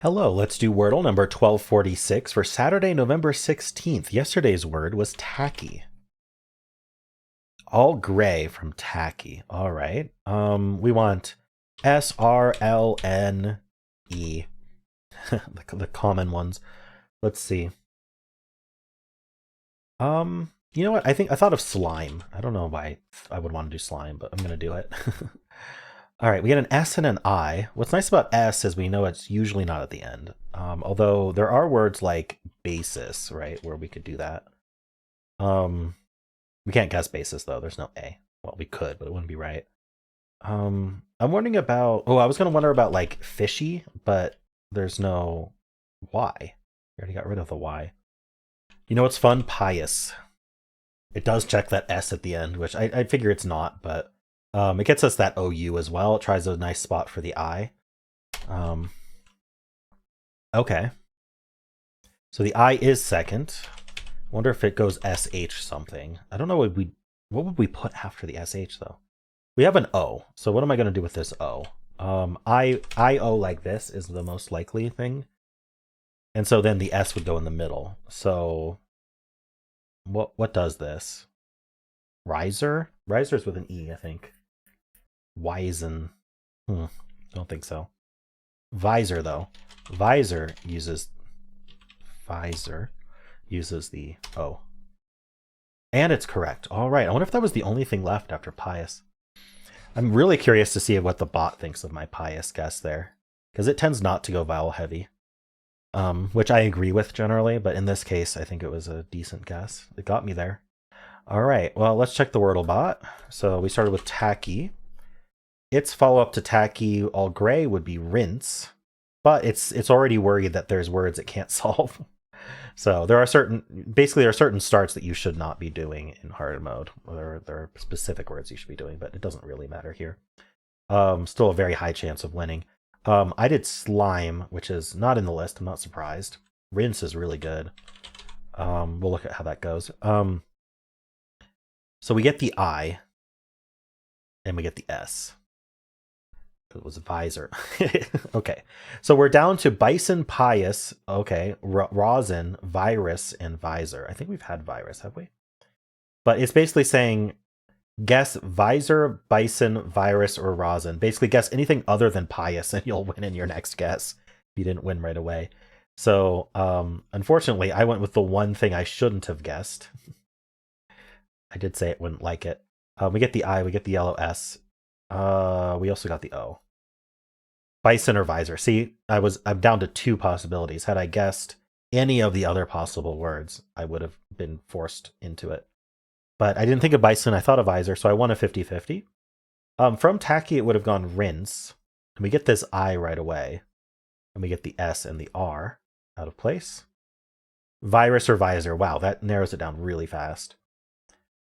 Hello, let's do Wordle number 1246 for Saturday, November 16th. Yesterday's word was tacky. All gray from tacky. All right. We want SRLNE. the common ones. Let's see. You know what? I thought of slime. I don't know why I would want to do slime, but I'm gonna do it. All right, we get an S and an I. What's nice about S is we know it's usually not at the end. Although there are words like basis, right, where we could do that. We can't guess basis though. There's no A. Well, we could, but it wouldn't be right. I'm wondering about. Oh, I was gonna wonder about like fishy, but there's no Y. We already got rid of the Y. You know what's fun? Pious. It does check that S at the end, which I figure it's not, but it gets us that OU as well. It tries a nice spot for the I. Okay. So the I is second. Wonder if it goes SH something. I don't know what would we put after the SH though? We have an O. So what am I going to do with this O? IO like this is the most likely thing. And so then the S would go in the middle. So what does this? Riser? Riser's with an E, I think. Wisen. Don't think so. Visor though. Visor uses the O. And it's correct. All right. I wonder if that was the only thing left after pious. I'm really curious to see what the bot thinks of my pious guess there, because it tends not to go vowel heavy, which I agree with generally, but in this case, I think it was a decent guess. It got me there. All right. Well, let's check the WordleBot. So we started with tacky. Its follow-up to tacky all gray would be rinse, but it's already worried that there's words it can't solve. So there are certain starts that you should not be doing in hard mode. There are specific words you should be doing, but it doesn't really matter here. Still a very high chance of winning. I did slime, which is not in the list. I'm not surprised. Rinse is really good. We'll look at how that goes. So we get the I, and we get the S. It was visor. Okay, so we're down to bison, pious, okay, rosin, virus, and visor. I think we've had virus, have we? But it's basically saying guess visor, bison, virus, or rosin. Basically guess anything other than pious and you'll win in your next guess if you didn't win right away. So unfortunately, I went with the one thing I shouldn't have guessed. I did say it wouldn't like it. We get the I, we get the yellow S. We also got the O. Bison or visor. See, I'm down to two possibilities. Had I guessed any of the other possible words, I would have been forced into it. But I didn't think of bison, I thought of visor, so I won a 50-50. From tacky, it would have gone rinse. And we get this I right away. And we get the S and the R out of place. Virus or visor. Wow, that narrows it down really fast.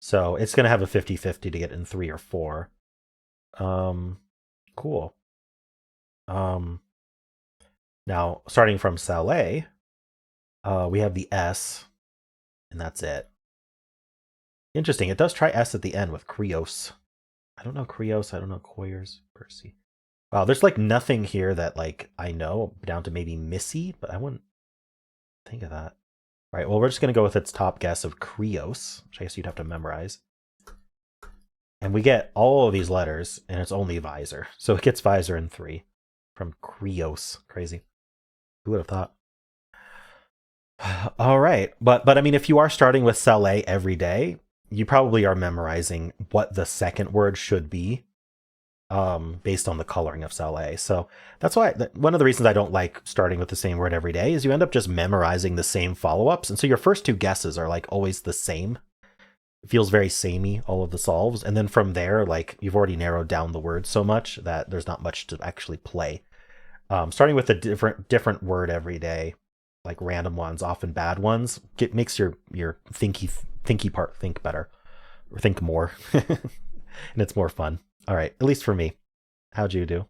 So it's going to have a 50-50 to get in 3 or 4. Cool. Now, starting from Saleh, we have the S, and that's it. Interesting. It does try S at the end with Krios. I don't know Krios. I don't know Coyers. Percy. Wow, there's like nothing here that like I know, down to maybe Missy, but I wouldn't think of that. All right, well, we're just going to go with its top guess of Krios, which I guess you'd have to memorize. And we get all of these letters, and it's only visor. So it gets visor in 3 from Krios. Crazy. Who would have thought? All right. But I mean, if you are starting with Saleh every day, you probably are memorizing what the second word should be based on the coloring of Saleh. So that's why one of the reasons I don't like starting with the same word every day is you end up just memorizing the same follow-ups. And so your first 2 guesses are like always the same. It feels very samey, all of the solves. And then from there, like you've already narrowed down the words so much that there's not much to actually play. Starting with a different word every day, like random ones, often bad ones, makes your thinky part think better or think more. And it's more fun. All right, at least for me. How'd you do?